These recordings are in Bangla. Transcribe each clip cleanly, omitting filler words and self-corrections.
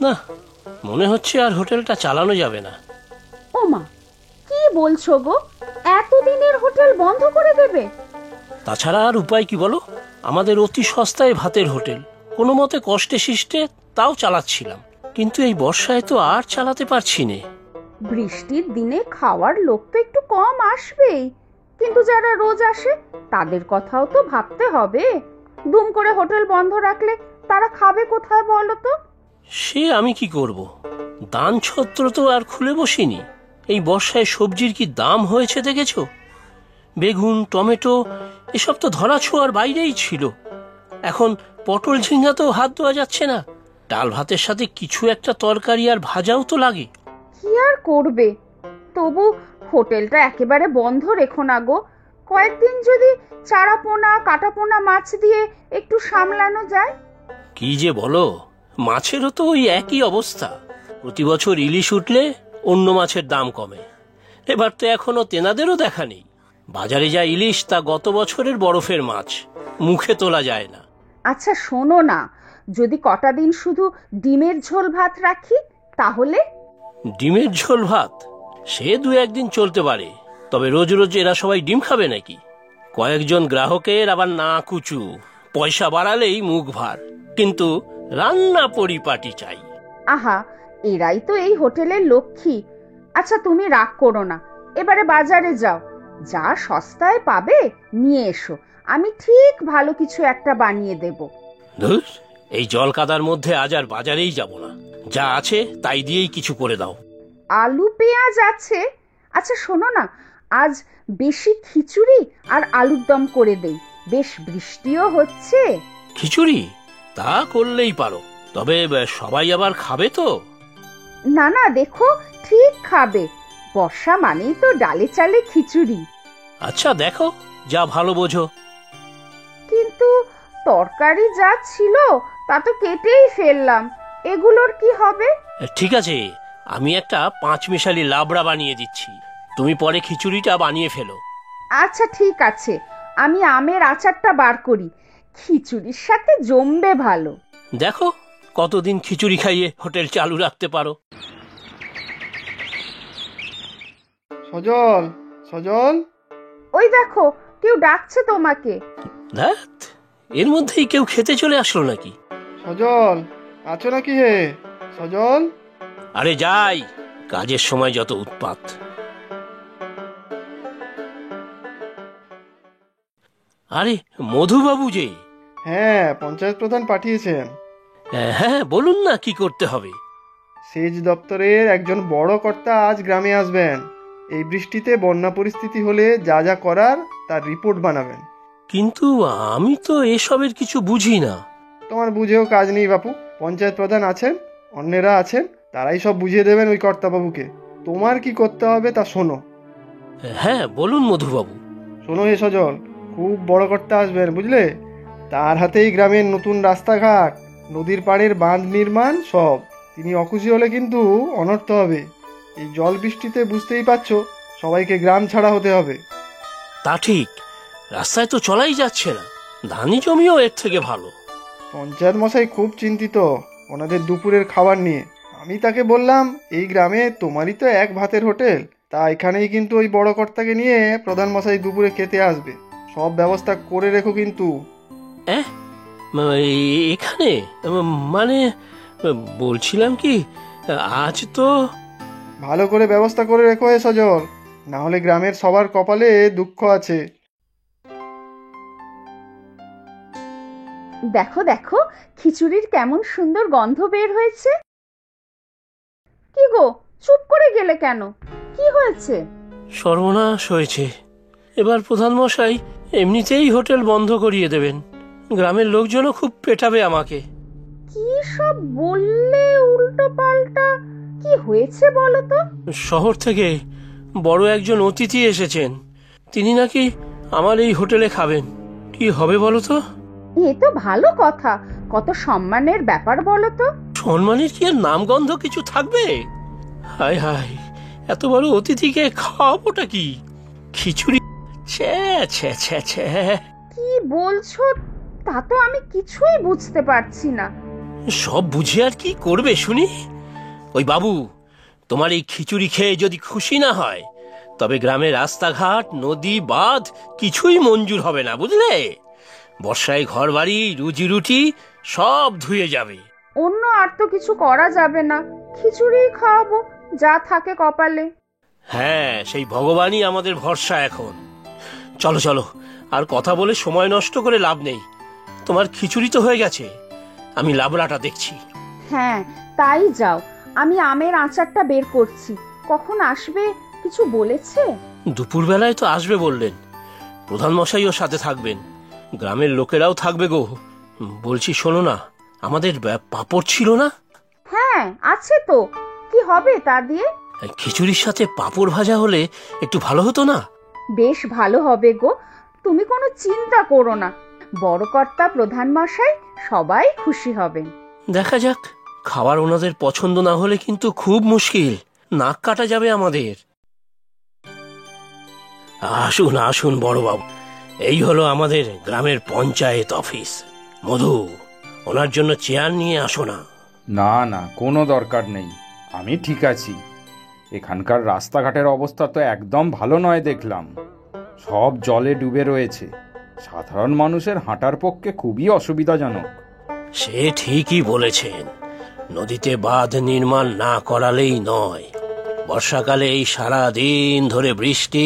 না, মনে হচ্ছে আর হোটেলটা চালানো যাবে না। ওমা, কি বলছো গো? এতদিনের হোটেল বন্ধ করে দেবে? তাছাড়া আর উপায় কি বলো? আমাদের অতি সস্তায় ভাতের হোটেল, কোনো মতে কষ্টে শিষ্টে তাও চালাচ্ছিলাম, কিন্তু এই বর্ষায় তো আর চালাতে পারছি না। বৃষ্টির দিনে খাওয়ার লোক তো একটু কম আসবেই, কিন্তু যারা রোজ আসে তাদের কথাও তো ভাবতে হবে। দুম করে হোটেল বন্ধ রাখলে তারা খাবে কোথায় বলো তো? সে আমি কি করব, দান ছত্র তো আর খুলে বসিনি। এই বর্ষায় সবজির কি দাম হয়েছে দেখেছো? বেগুন, টমেটো এসব তো ধরা ছোঁয়ার বাইরেই ছিল। এখন পটল ঝিঙ্গাতেও হাত দেওয়া যাচ্ছে না। ডাল ভাতের সাথে কিছু একটা তরকারি আর ভাজাও তো লাগে। কি আর করবে, তবু হোটেলটা একেবারে বন্ধ রেখো না গো। কয়েকদিন যদি চারাপোনা কাটাপোনা মাছ দিয়ে একটু সামলানো যায়। কি যে বলো, মাছেরও তো ওই একই অবস্থা। প্রতি বছর ইলিশ উঠলে অন্য মাছের দাম কমে। এবার তো এখনো তেনাদেরও দেখা নেই। বাজারে যা ইলিশ তা গত বছরের বরফের মাছ, মুখে তোলা যায় না। আচ্ছা শোনো না, যদি কটা দিন শুধু ডিমের ঝোল ভাত রাখি তাহলে? ডিমের ঝোল ভাত সে দু একদিন চলতে পারে, তবে রোজ রোজ এরা সবাই ডিম খাবে নাকি? কয়েকজন গ্রাহকের আবার না কুচু, পয়সা বাড়ালেই মুখ ভার, কিন্তু রান্না পরিপাটি চাই। আহা, এরাই তো এই হোটেলের লক্ষ্মী। আচ্ছা তুমি রাগ করো না, এবারে বাজারে যাও, যা সস্তায় পাবে নিয়ে এসো। আমি ঠিক ভালো কিছু একটা বানিয়ে দেব। ধুর, এই জল কাদার মধ্যে আজ আর বাজারেই যাব না। যা আছে তাই দিয়েই কিছু করে দাও। আলু পেঁয়াজ আছে। আচ্ছা শোনো না, আজ বেশি খিচুড়ি আর আলুর দম করে দেই, বেশ বৃষ্টিও হচ্ছে। খিচুড়ি? তা করলেই পারো, তবে সবাই আবার খাবে তো? না না, দেখো ঠিক খাবে। বর্ষা মানেই তো ডালে চালে খিচুড়ি। আচ্ছা দেখো, যা ভালো বোঝো। কিন্তু তরকারি যা ছিল তা তো কেটেই ফেললাম, এগুলোর কি হবে? ঠিক আছে, আমি একটা 5 মিশালি লাবড়া বানিয়ে দিচ্ছি, তুমি পরে খিচুড়িটা বানিয়ে ফেলো। আচ্ছা ঠিক আছে, আমি আমের আচারটা বার করি, খিচুড়ির সাথে জমবে ভালো। দেখো কতদিন খিচুড়ি খাইয়ে হোটেল চালু রাখতে পারো। সজল, সজল, ওই দেখো, কেউ ডাকছে তোমাকে। ধ্যাত, এর মধ্যেই কেউ খেতে চলে আসলো নাকি? সজল, আছো নাকি হে? সজল। আরে যাই, কাজের সময় যত উৎপাত। আরে মধুবাবু যে? হ্যাঁ, পঞ্চায়েত প্রধান পাঠিয়েছেন। হ্যাঁ বলুন না, কি করতে হবে? সেচ দপ্তরের একজন বড় কর্তা আজ গ্রামে আসবেন। এই বৃষ্টিতে বন্যা পরিস্থিতি হলে যা যা করার তার রিপোর্ট বানাবেন। কিন্তু আমি তো এসবের কিছু বুঝি না। তোমার বুঝেও কাজ নেই বাপু, পঞ্চায়েত প্রধান আছেন, অন্যেরা আছেন, তারাই সব বুঝিয়ে দেবেন ওই কর্তাবাবুকে। তোমার কি করতে হবে তা শোনো। হ্যাঁ বলুন মধুবাবু। শোনো হে সজল, খুব বড় কর্তা আসবেন বুঝলে। তার হাতেই গ্রামের নতুন রাস্তাঘাট, নদীর পাড়ের বাঁধ নির্মাণ সব। তিনি অখুশি হলে কিন্তু অনর্থ হবে। এই জল বৃষ্টিতে বুঝতেই পারছো, সবাইকে গ্রাম ছাড়া হতে হবে। তা ঠিক, রাস্তায় তো চলাই যাচ্ছে না, ধানি জমিও এর থেকে ভালো। পঞ্চায়েত মশাই খুব চিন্তিত ওনাদের দুপুরের খাবার নিয়ে। আমি তাকে বললাম, এই গ্রামে তোমারই তো এক ভাতের হোটেল, তা এখানেই কিন্তু ওই বড় কর্তাকে নিয়ে প্রধান মশাই দুপুরে খেতে আসবে। সব ব্যবস্থা করে রেখো কিন্তু। এখানে মানে বলছিলাম কি, আজ তো ভালো করে ব্যবস্থা করে রেখো হে সজল, না হলে গ্রামের সবার কপালে দুঃখ আছে। দেখো দেখো, খিচুড়ির কেমন সুন্দর গন্ধ বের হয়েছে। কি গো, চুপ করে গেলে কেন? কি হয়েছে? সর্বনাশ হয়েছে। এবার প্রধান মশাই এমনিতেই হোটেল বন্ধ করিয়ে দেবেন। গ্রামের লোকজনও খুব পেটাবে আমাকে। কি সব বললে উল্টো পাল্টা? কি হয়েছে বলো তো? শহর থেকে বড় একজন অতিথি এসেছেন, তিনি নাকি আমার এই হোটেলে খাবেন। কি হবে বলো তো? এ তো ভালো কথা, কত সম্মানের ব্যাপার বলো তো। সম্মানের কি আর নামগন্ধ কিছু থাকবে? হায় হায়, এত বড় অতিথিকে খাওয়াবোটা কি? খিচুড়ি? ছ্যা ছ্যা ছ্যা ছ্যা। কি বলছো তা তো আমি কিছুই বুঝতে পারছি না। সব বুঝে আর কি করবে শুনি? ওই বাবু, তোমার এই খিচুড়ি খেয়ে যদি খুশি না হয়, তবে গ্রামের রাস্তাঘাট, নদী, বাঁধ কিছুই মঞ্জুর হবে না, বুঝলে? বর্ষায় ঘর বাড়ি, রুজি রুটি সব ধুয়ে যাবে। অন্য আর তো কিছু করা যাবে না, খিচুড়ি খাওয়াবো যা থাকে কপালে। হ্যাঁ, সেই ভগবানই আমাদের ভরসা এখন। চলো চলো, আর কথা বলে সময় নষ্ট করে লাভ নেই। তোমার খিচুড়ি তো হয়ে গেছে, আমি লাবড়াটা দেখছি। হ্যাঁ তাই যাও, আমি আমের আচারটা বের করছি। কখন আসবে কিছু বলেছে? দুপুরবেলায় তো আসবে বললেন। প্রধান মশাইও সাথে থাকবেন, গ্রামের লোকেরাও থাকবে গো। বলছি শোনো না, আমাদের পাঁপড় ছিল না? হ্যাঁ আছে তো, কি হবে তা দিয়ে? খিচুড়ির সাথে পাঁপড় ভাজা হলে একটু ভালো হতো না? বেশ ভালো হবে গো, তুমি কোনো চিন্তা করো না। বড় কর্তা, প্রধান মশাই সবাই খুশি হবেন। দেখা যাক, খাবার ওনাদের পছন্দ না হলে কিন্তু খুব মুশকিল, নাক কাটা যাবে আমাদের। আসুন আসুন বড়বাবু, এই হলো আমাদের গ্রামের পঞ্চায়েত অফিস। মধু, ওনার জন্য চেয়ার নিয়ে আসো না। না না, কোনো দরকার নেই, আমি ঠিক আছি। এখানকার রাস্তাঘাটের অবস্থা তো একদম ভালো নয় দেখলাম, সব জলে ডুবে রয়েছে। সাধারণ মানুষের হাঁটার পক্ষে খুবই অসুবিধাজনক। সে ঠিকই বলেছেন, নদীতে বাঁধ নির্মাণ না করালেই নয়। বর্ষাকালে এই সারা দিন ধরে বৃষ্টি,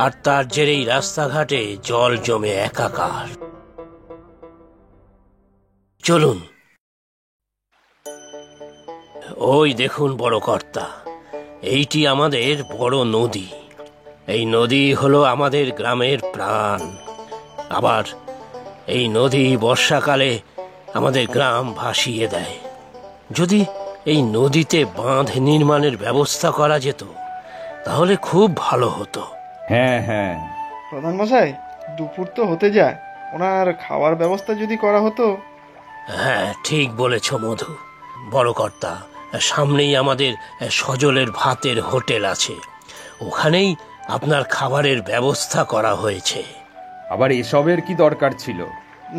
আর তার জেরেই রাস্তাঘাটে জল জমে একাকার। চলুন। ওই দেখুন বড় কর্তা, এইটি আমাদের বড় নদী। এই নদী হলো আমাদের গ্রামের প্রাণ। আবার এই নদী বর্ষাকালে আমাদের গ্রাম ভাসিয়ে দেয়। যদি এই নদীতে বাঁধ নির্মাণের ব্যবস্থা করা যেত তাহলে খুব ভালো হতো। হ্যাঁ হ্যাঁ, প্রধান মশাই, দুপুর তো হতে যায়, ওনার খাওয়ার ব্যবস্থা যদি করা হতো। হ্যাঁ ঠিক বলেছ মধু। বড় কর্তা, সামনেই আমাদের সজলের ভাতের হোটেল আছে, ওখানেই আপনার খাবারের ব্যবস্থা করা হয়েছে। আবার এসবের কি দরকার ছিল?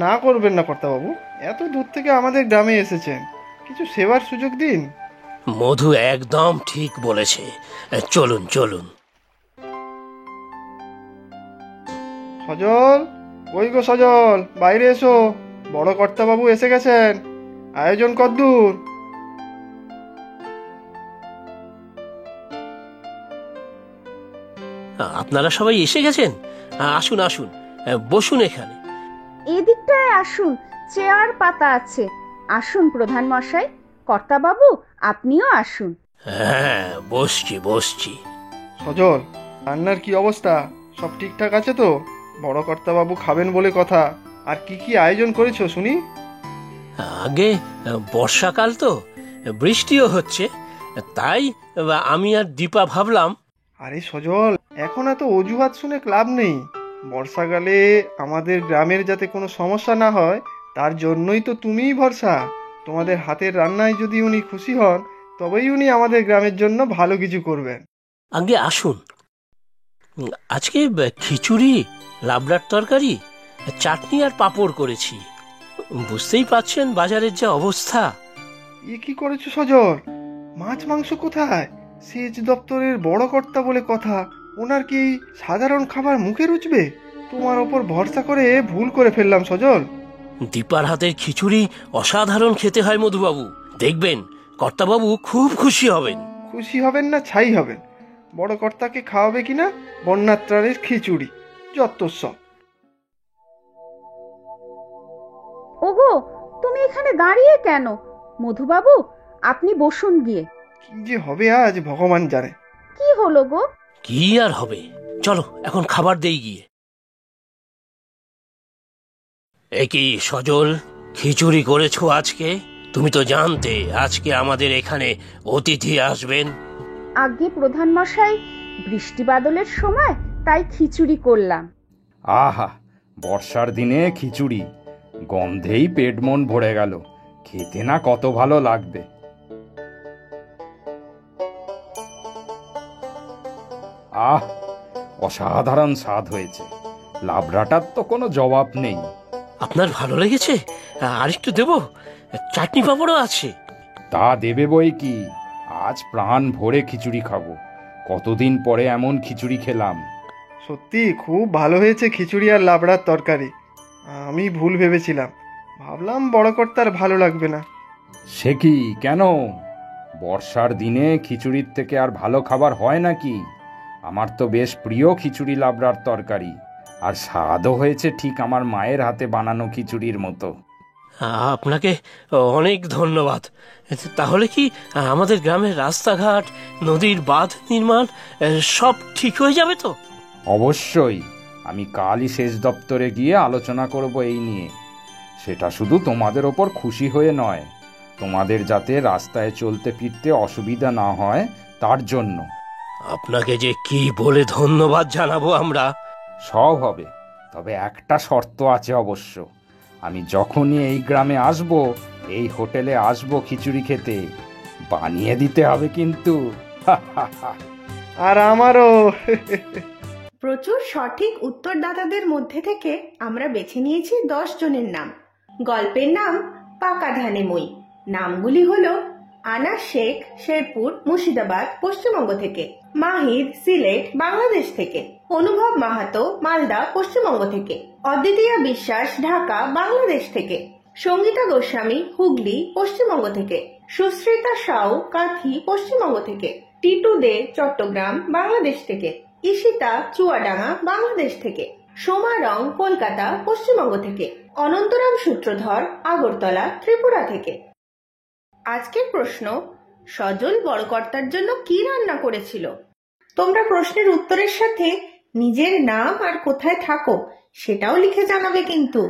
না করবেন না কর্তাবাবু, এত দূর থেকে আমাদের গ্রামে এসেছেন, কিছু সেবার সুযোগ দিন। মধু একদম ঠিক বলেছে, চলুন চলুন। সজল, ওই গো সজল, বাইরে এসো, বড় কর্তাবাবু এসে গেছেন। আয়োজন কদ্দূর? আপনারা সবাই এসে গেছেন? আসুন আসুন, বসুন এখানে। এদিকটায় আসুন, চেয়ার পাতা আছে। আসুন প্রধান মশাই, কর্তাবাবু আপনিও আসুন। হ্যাঁ বসছি বসছি। সজল, রান্নার কি অবস্থা? সব ঠিকঠাক আছে তো? বড় কর্তাবাবু খাবেন বলে কথা। আর কি কি আয়োজন করেছো শুনি? আগে বর্ষাকাল তো, বৃষ্টিও হচ্ছে, তাই আমি আর দীপা ভাবলাম। আরে সজল, এখন এত অজুহাত শুনে ক্লাব নেই। বর্ষাকালে আমাদের গ্রামের যাতে কোনো সমস্যা না হয় তার জন্যই তো তুমিই ভরসা। তোমাদের হাতের রান্নায় যদি উনি খুশি হন তবেই উনি আমাদের গ্রামের জন্য ভালো কিছু করবেন। আগে আসুন। আজকে খিচুড়ি, লাবড়ার তরকারি, চাটনি আর পাঁপড় করেছি। বুঝতেই পাচ্ছেন বাজারের যা অবস্থা। এ কি করেছো সজল? মাছ মাংস কোথায়? সেচ দপ্তরের বড় কর্তা বলে কথা, ওনার কি সাধারণ খাবার মুখে রুচবে? তোমার ওপর ভরসা করে ভুল করে ফেললাম সজল। দীপার হাতের খিচুড়ি অসাধারণ খেতে হয় মধুবাবু, দেখবেন কর্তাবাবু খুব খুশি হবেন। খুশি হবেন না ছাই হবেন, বড় কর্তাকে খাওয়াবে কিনা বন্যাত্রাণের খিচুড়ি, যত সব। ওগো, তুমি এখানে দাঁড়িয়ে কেন? মধুবাবু আপনি বসুন গিয়ে। কি যে হবে আজ ভগবান জানে। কি হলো গো? কি আর হবে, চলো এখন খাবার দেই গিয়ে। একই সজল, খিচুড়ি করেছো আজকে? তুমি তো জানতে আজকে আমাদের এখানে অতিথি আসবেন। আগে প্রধান মশাই, বৃষ্টি বাদলের সময় তাই খিচুড়ি করলাম। আহা, বর্ষার দিনে খিচুড়ি, গন্ধেই পেট মন ভরে গেল। খেতে না কত ভালো লাগবে। আহ, অসাধারণ স্বাদ হয়েছে। লাবড়াটার তো কোনো জবাব নেই। আপনার ভালো লেগেছে? আর একটু দেবো? চাটনি পাঁপড়ও আছে। তা দেবে বই কি, আজ প্রাণ ভরে খিচুড়ি খাবো। কতদিন পরে এমন খিচুড়ি খেলাম। সত্যি খুব ভালো হয়েছে খিচুড়ি আর লাবড়ার তরকারি। আমি ভুল ভেবেছিলাম, ভাবলাম বড় কর্তার ভালো লাগবে না। সে কি, কেন? বর্ষার দিনে খিচুড়ির থেকে আর ভালো খাবার হয় নাকি? আমার তো বেশ প্রিয় খিচুড়ি লাবড়ার তরকারি, আর স্বাদও হয়েছে ঠিক আমার মায়ের হাতে বানানো খিচুড়ির মতো। আপনাকে অনেক ধন্যবাদ। তাহলে কি আমাদের গ্রামের রাস্তাঘাট, নদীর বাঁধ নির্মাণ সব ঠিক হয়ে যাবে তো? অবশ্যই, আমি কালই সেচ দপ্তরে গিয়ে আলোচনা করব এই নিয়ে। সেটা শুধু তোমাদের ওপর খুশি হয়ে নয়, তোমাদের যাতে রাস্তায় চলতে ফিরতে অসুবিধা না হয় তার জন্য। আপনাকে যে কি বলে ধন্যবাদ জানাবো আমরা। সব হবে, তবে একটা শর্ত আছে অবশ্য। আমি যখনই এই গ্রামে আসব, এই হোটেলে আসব খিচুড়ি খেতে, বানিয়ে দিতে হবে কিন্তু। আর আমারও। প্রচুর সঠিক উত্তরদাতাদের মধ্যে থেকে আমরা বেছে নিয়েছি 10 জনের নাম। গল্পের নাম পাকা ধানে মই। নামগুলি হলো আনা শেখ, শেরপুর, মুর্শিদাবাদ, পশ্চিমবঙ্গ থেকে; মাহিদ, সিলেট, বাংলাদেশ থেকে; অনুভব মাহাতো, মালদা, পশ্চিমবঙ্গ থেকে; অদ্বিতীয়া বিশ্বাস, ঢাকা, বাংলাদেশ থেকে; সঙ্গীতা গোস্বামী, হুগলি, পশ্চিমবঙ্গ থেকে; সুশ্রিতা সাউ, কাঁথি, পশ্চিমবঙ্গ থেকে; টিটু দে, চট্টগ্রাম, বাংলাদেশ থেকে; ঈশিতা, চুয়াডাঙ্গা, বাংলাদেশ থেকে; সোমা রং, কলকাতা, পশ্চিমবঙ্গ থেকে; অনন্তরাম সূত্রধর, আগরতলা, ত্রিপুরা থেকে। আজকের প্রশ্ন, সজল বড়কর্তার জন্য কি রান্না করেছিল? তোমরা প্রশ্নের উত্তরের সাথে নিজের নাম আর কোথায় থাকো সেটাও লিখে জানাবে কিন্তু।